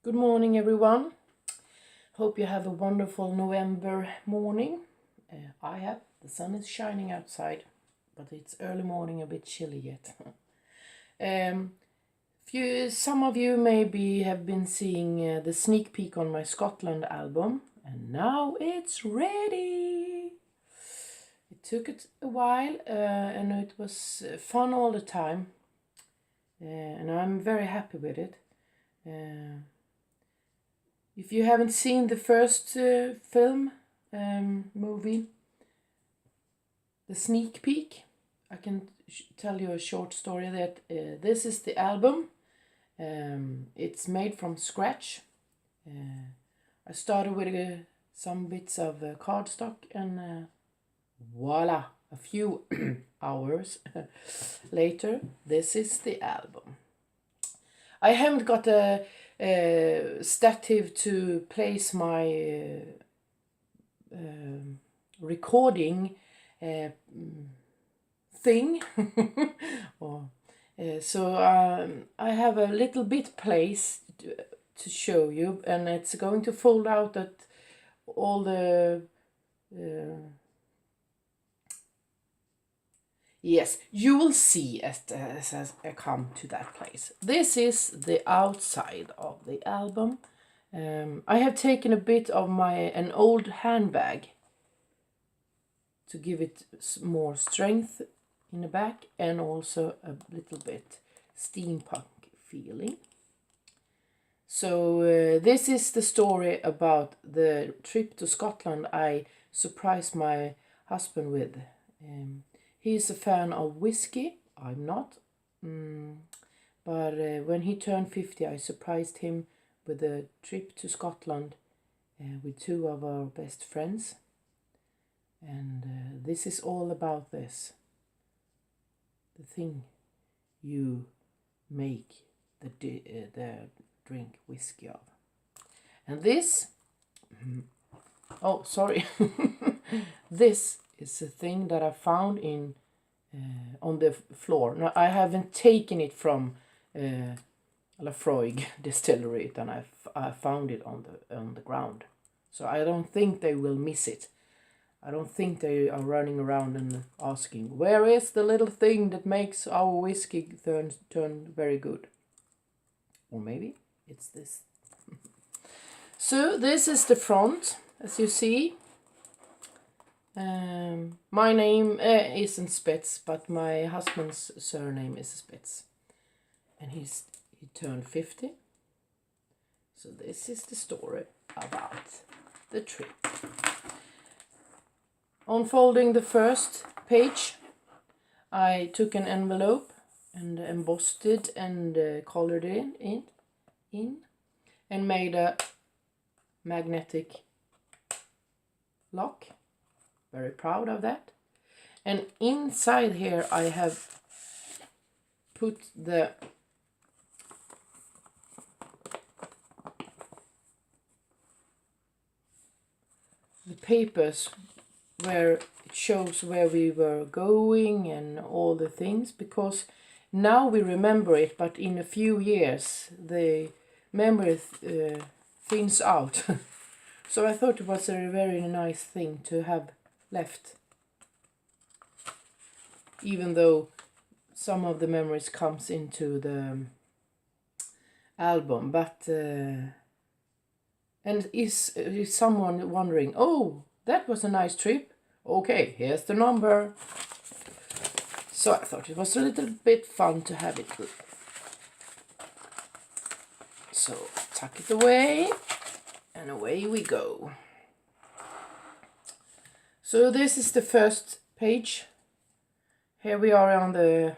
Good morning, everyone. Hope you have a wonderful November morning. I have. The sun is shining outside, but it's early morning, a bit chilly yet. Some of you maybe have been seeing the sneak peek on my Scotland album, and now it's ready. It took it a while, and it was fun all the time, and I'm very happy with it. If you haven't seen the first film movie, the sneak peek, I can tell you a short story that this is the album. It's made from scratch. I started with some bits of cardstock and voila, a few hours later, this is the album. I haven't got a stative to place my recording thing. So I have a little bit place to show you, and it's going to fold out at all the yes, you will see as I come to that place. This is the outside of the album. I have taken a bit of an old handbag to give it more strength in the back and also a little bit steampunk feeling. So this is the story about the trip to Scotland I surprised my husband with. He's a fan of whiskey. I'm not. But when he turned 50, I surprised him with a trip to Scotland with two of our best friends. And this is all about this. The thing you make the drink whiskey of. And this... oh, sorry. This is a thing that I found on the floor. Now, I haven't taken it from Lafroig distillery, and I found it on the ground. So I don't think they will miss it. I don't think they are running around and asking, where is the little thing that makes our whiskey turn very good? Or maybe it's this. So this is the front, as you see. My name isn't Spets, but my husband's surname is Spets. And he turned 50. So this is the story about the trip. Unfolding the first page, I took an envelope and embossed it and colored it in and made a magnetic lock. Very proud of that. And inside here I have put the papers where it shows where we were going and all the things, because now we remember it, but in a few years the memory thins out. So I thought it was a very nice thing to have left, even though some of the memories comes into the album. But and is someone wondering, oh, that was a nice trip, okay, here's the number. So I thought it was a little bit fun to have it. So tuck it away and away we go. So this is the first page. Here we are on the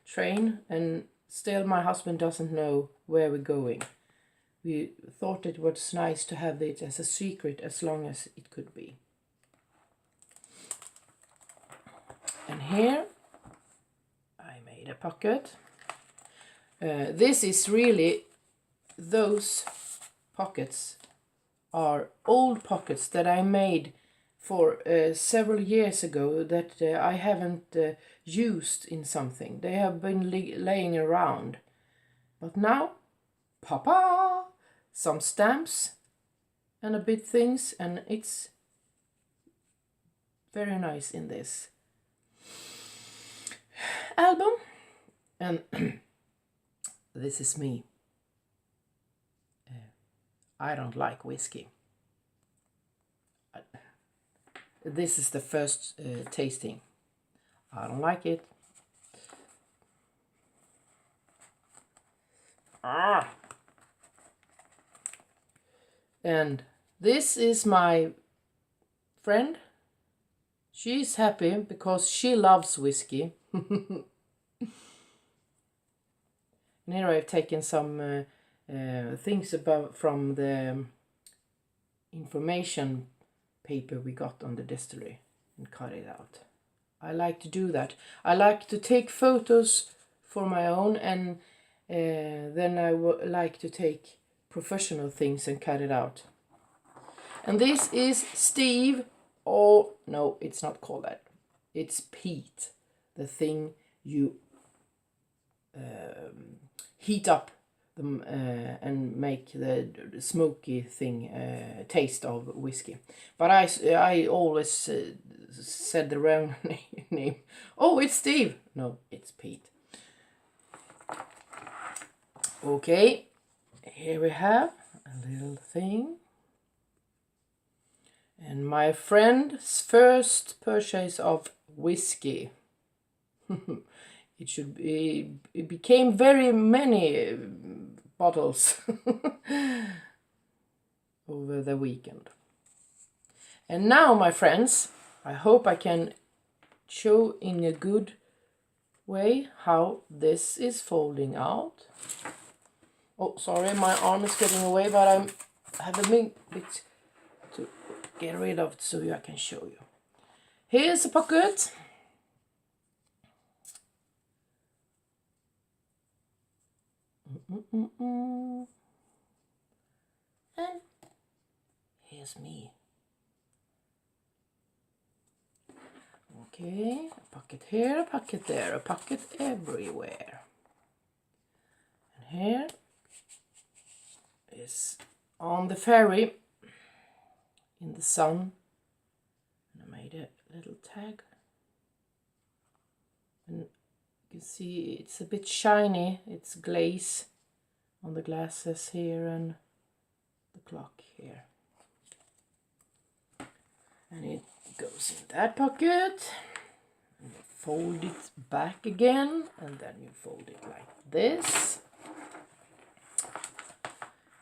train, and still my husband doesn't know where we're going. We thought it was nice to have it as a secret as long as it could be. And here I made a pocket. This is really, those pockets are old pockets that I made for several years ago that I haven't used in something. They have been laying around. But now, Papa some stamps and a bit things, and it's very nice in this album. And this is me. I don't like whiskey. This is the first tasting. I don't like it. And this is my friend. She's happy because she loves whiskey. And here I've taken some things from the information paper we got on the distillery and cut it out. I like to do that. I like to take photos for my own, and then I like to take professional things and cut it out. And this is Steve. Oh, no, it's not called that. It's Pete. The thing you heat up and make the smoky thing taste of whiskey. But I always said the wrong name. Oh, it's Steve. No, it's Pete. Okay, here we have a little thing. And my friend's first purchase of whiskey. It became very many bottles over the weekend. And now, my friends, I hope I can show in a good way how this is folding out. Oh, sorry, my arm is getting away, but I have a bit to get rid of it so I can show you. Here's a pocket. And here's me. Okay, a pocket here, a pocket there, a pocket everywhere. And here is on the ferry in the sun. And I made a little tag. And you can see it's a bit shiny. It's glaze on the glasses here and the clock here. And it goes in that pocket. And you fold it back again, and then you fold it like this.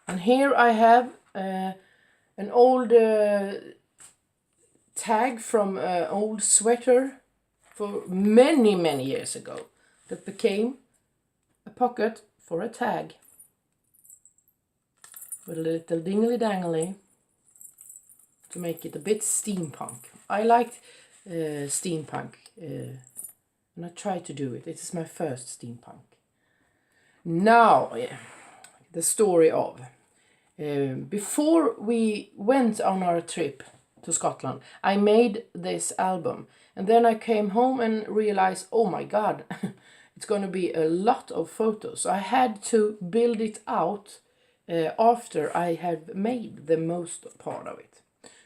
And here I have an old tag from an old sweater for many, many years ago that became a pocket for a tag with a little dingly-dangly to make it a bit steampunk. I like steampunk and I try to do it. It is my first steampunk. Now, the story of before we went on our trip to Scotland, I made this album, and then I came home and realized, oh my god, it's going to be a lot of photos. I had to build it out after I had made the most part of it.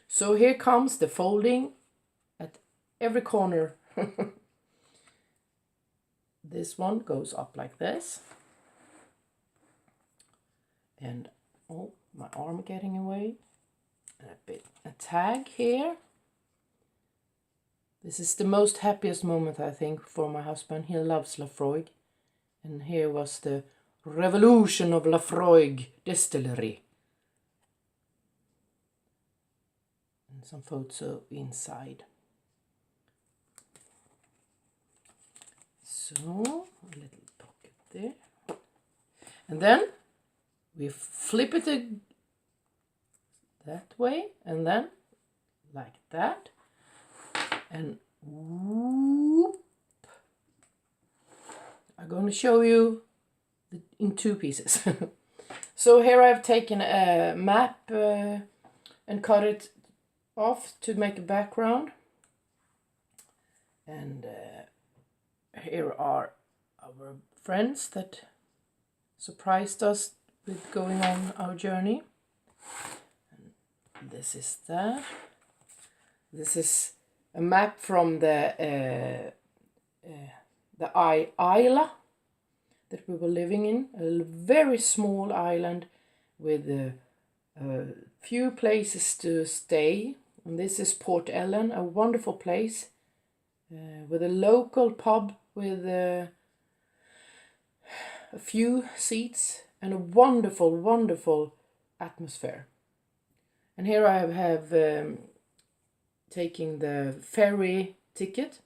So here comes the folding at every corner. This one goes up like this. And oh, my arm getting away. And a tag here. This is the most happiest moment, I think, for my husband. He loves Lafroig. And here was the revolution of Lafroig distillery. And some photo inside. So, a little pocket there. And then we flip it that way, and then like that, and whoop. I'm going to show you in two pieces. So here I've taken a map and cut it off to make a background, and here are our friends that surprised us with going on our journey. And this is that. This is a map from the isla that we were living in. A very small island with a few places to stay. And this is Port Ellen, a wonderful place with a local pub with a few seats and a wonderful, wonderful atmosphere. And here I have taking the ferry ticket.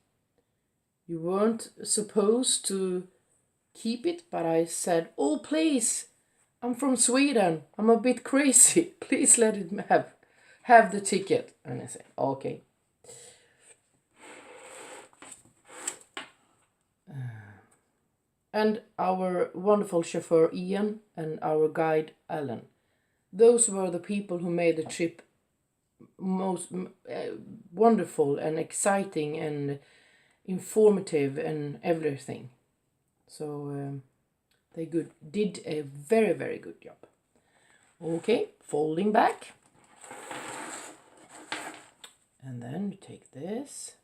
You weren't supposed to keep it, but I said, "Oh, please, I'm from Sweden. I'm a bit crazy. Please let it have the ticket." And I said, "Okay." And our wonderful chauffeur Ian and our guide Alan. Those were the people who made the trip most wonderful and exciting and informative and everything. So they did a very, very good job. Okay, folding back. And then you take this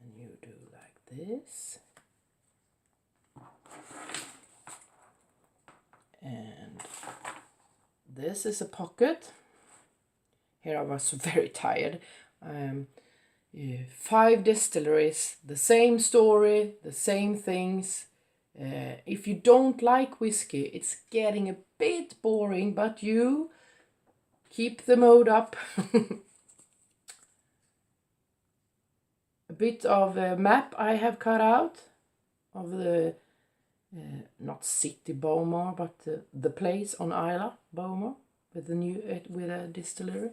and you do like this. And this is a pocket. Here I was very tired. 5 distilleries, the same story, the same things. If you don't like whiskey, it's getting a bit boring, but you keep the mode up. A bit of a map I have cut out of the not city Bowmore, but the place on Isla Bowmore with with a distillery.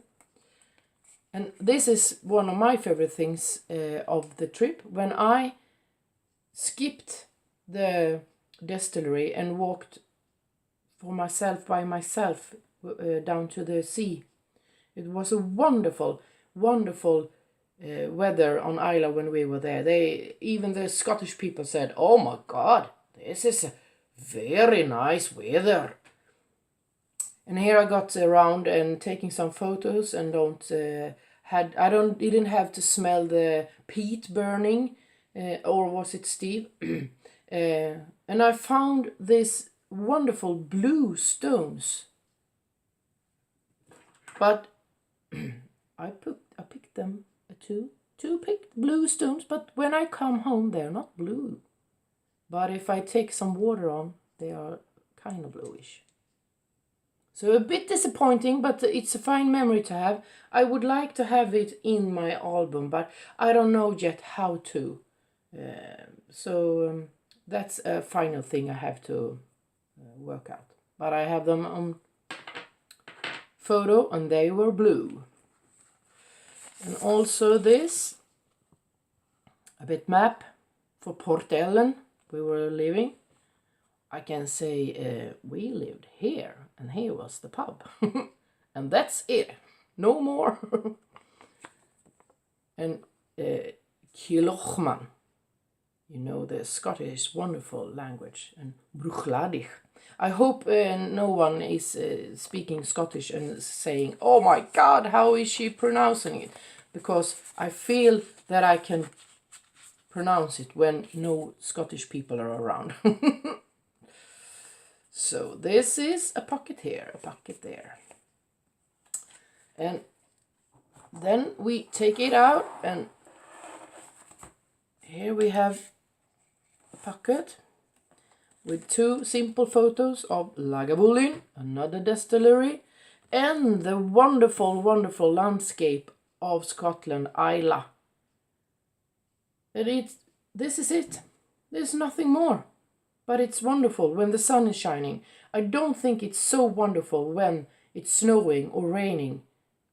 And this is one of my favorite things of the trip. When I skipped the distillery and walked by myself down to the sea, it was a wonderful, wonderful weather on Isla when we were there. Even the Scottish people said, "Oh my God, this is a very nice weather." And here I got around and taking some photos and didn't have to smell the peat burning, or was it Steve? And I found these wonderful blue stones, but I picked them two picked blue stones, but when I come home they're not blue. But if I take some water on, they are kind of bluish. So a bit disappointing, but it's a fine memory to have. I would like to have it in my album, but I don't know yet how to. So that's a final thing I have to work out. But I have them on photo and they were blue. And also this, a bit map for Port Ellen, we were living. I can say we lived here and here was the pub. And that's it, no more. And Kilochman, you know, the Scottish wonderful language, and Bruchladig. I hope no one is speaking Scottish and saying, "Oh my God, how is she pronouncing it?" Because I feel that I can pronounce it when no Scottish people are around. So this is a pocket here, a pocket there. And then we take it out, and here we have a pocket with 2 simple photos of Lagavulin, another distillery, and the wonderful, wonderful landscape of Scotland, Isla. And this is it. There's nothing more. But it's wonderful when the sun is shining. I don't think it's so wonderful when it's snowing or raining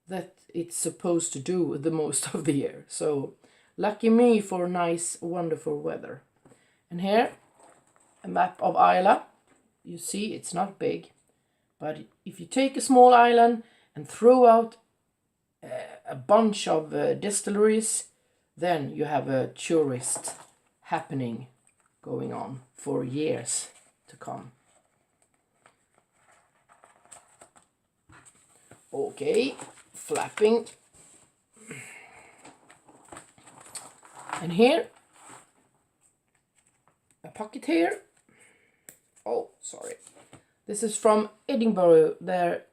that it's supposed to do the most of the year. So lucky me for nice, wonderful weather. And here, a map of Isla. You see, it's not big. But if you take a small island and throw out a bunch of distilleries, then you have a tourist happening going on for years to come. Okay, flapping. And here, a pocket here. Oh, sorry. This is from Edinburgh. There,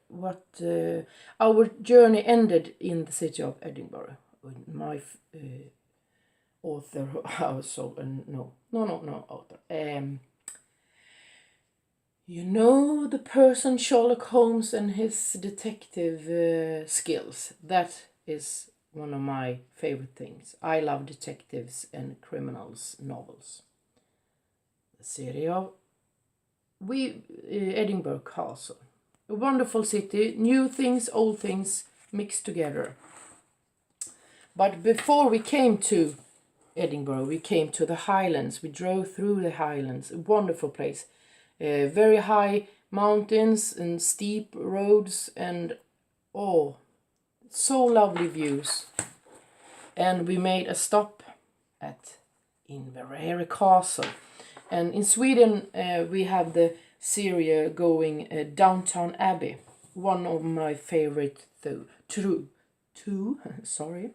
our journey ended in the city of Edinburgh. My author house. So no author. You know the person Sherlock Holmes and his detective skills. That is one of my favorite things. I love detectives and criminals novels. The city of Edinburgh Castle. A wonderful city, new things, old things mixed together. But before we came to Edinburgh, we came to the Highlands. We drove through the Highlands, a wonderful place. Very high mountains and steep roads and so lovely views. And we made a stop at Inverary Castle. And in Sweden we have the series going Downton Abbey. One of my favorite sorry.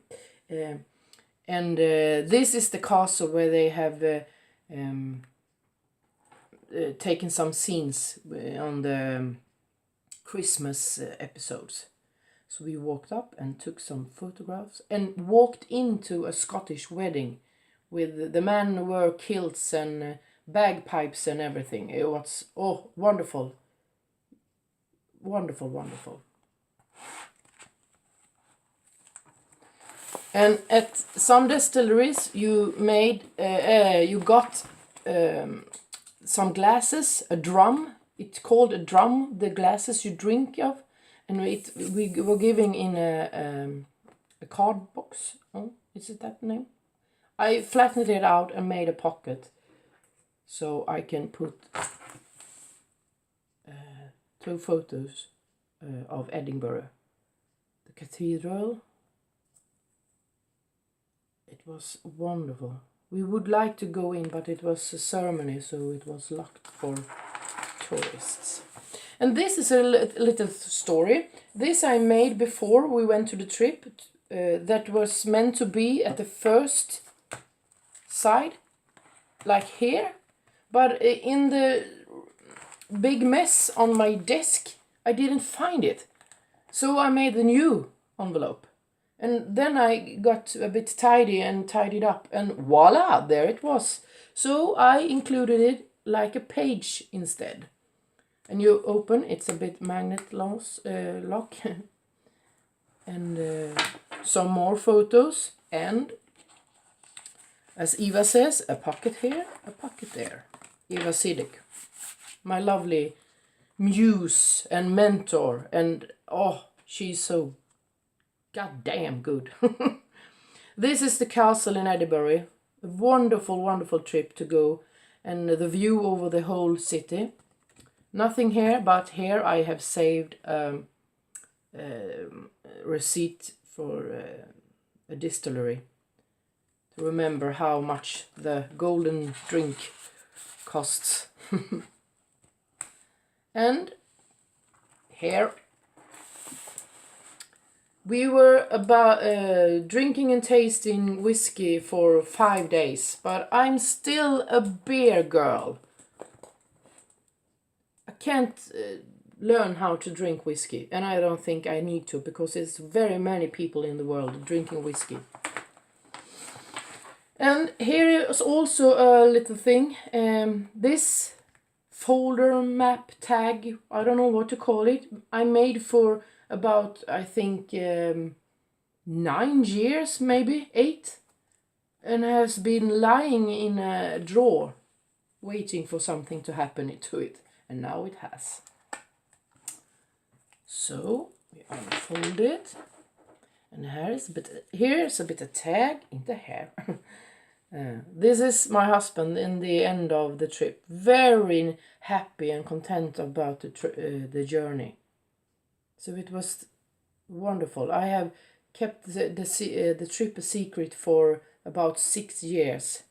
And this is the castle where they have taken some scenes on the Christmas episodes. So we walked up and took some photographs and walked into a Scottish wedding with the men wore kilts and bagpipes and everything. It was wonderful. Wonderful, wonderful. And at some distilleries you got some glasses, a drum. It's called a drum, the glasses you drink of. And we were giving in a card box. Oh, is it that name? I flattened it out and made a pocket so I can put 2 photos of Edinburgh. The cathedral. It was wonderful. We would like to go in, but it was a ceremony, so it was locked for tourists. And this is a little story. This I made before we went to the trip. That was meant to be at the first side, like here. But in the big mess on my desk, I didn't find it. So I made the new envelope. And then I got a bit tidy and tidied up, and voila, there it was. So I included it like a page instead. And you open, it's a bit magnet lock. And some more photos. And as Eva says, a pocket here, a pocket there. Eva Siddick, my lovely muse and mentor. And she's so goddamn good. This is the castle in Edinburgh. A wonderful, wonderful trip to go. And the view over the whole city. Nothing here, but here I have saved a receipt for a distillery. To remember how much the golden drink costs. And here we were about drinking and tasting whiskey for 5 days, but I'm still a beer girl. I can't learn how to drink whiskey, and I don't think I need to, because there's very many people in the world drinking whiskey. And here is also a little thing. This folder map tag, I don't know what to call it, I made for about, I think, 9 years, maybe 8, and has been lying in a drawer waiting for something to happen to it, and now it has. So we unfold it, and here's a bit of tag in the hair. This is my husband in the end of the trip, very happy and content about the journey. So it was wonderful. I have kept the trip a secret for about 6 years.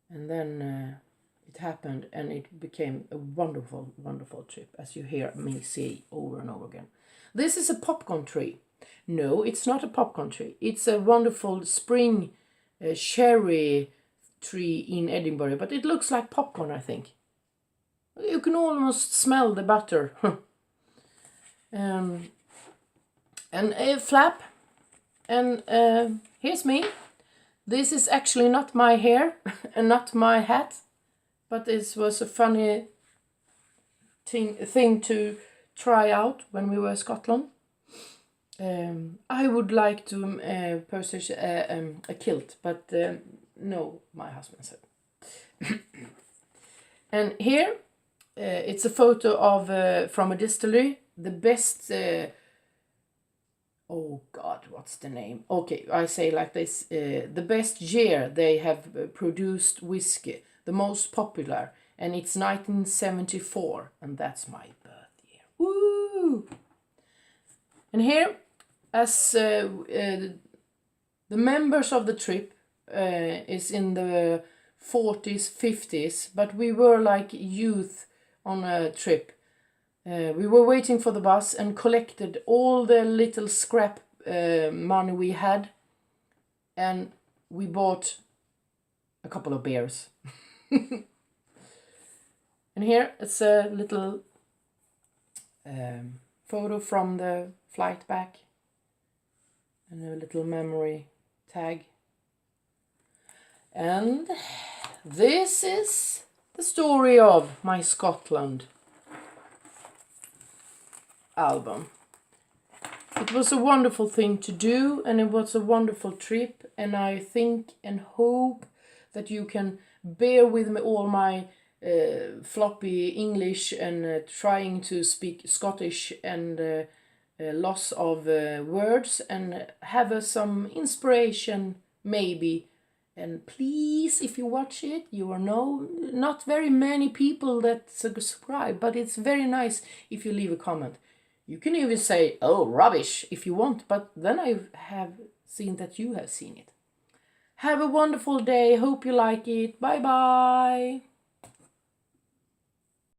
And then it happened, and it became a wonderful, wonderful trip, as you hear me say over and over again. This is a popcorn tree. No, it's not a popcorn tree. It's a wonderful spring cherry tree in Edinburgh, but it looks like popcorn, I think. You can almost smell the butter. And a flap. And here's me. This is actually not my hair and not my hat, but this was a funny thing to try out when we were in Scotland. I would like to purchase a kilt, but no, my husband said. And here, it's a photo of from a distillery. The best. Oh God, what's the name? Okay, I say like this: the best year they have produced whiskey, the most popular, and it's 1974, and that's my birth year. Woo! And here, as the members of the trip is in the 40s, 50s, but we were like youth on a trip. We were waiting for the bus and collected all the little scrap money we had, and we bought a couple of beers. And here it's a little photo from the flight back and a little memory tag. And this is the story of my Scotland album. It was a wonderful thing to do, and it was a wonderful trip, and I think and hope that you can bear with me all my floppy English and trying to speak Scottish and loss of words, and have some inspiration maybe. And please, if you watch it, you are not very many people that subscribe, but it's very nice if you leave a comment. You can even say, oh, rubbish, if you want, but then I have seen that you have seen it. Have a wonderful day. Hope you like it. Bye-bye.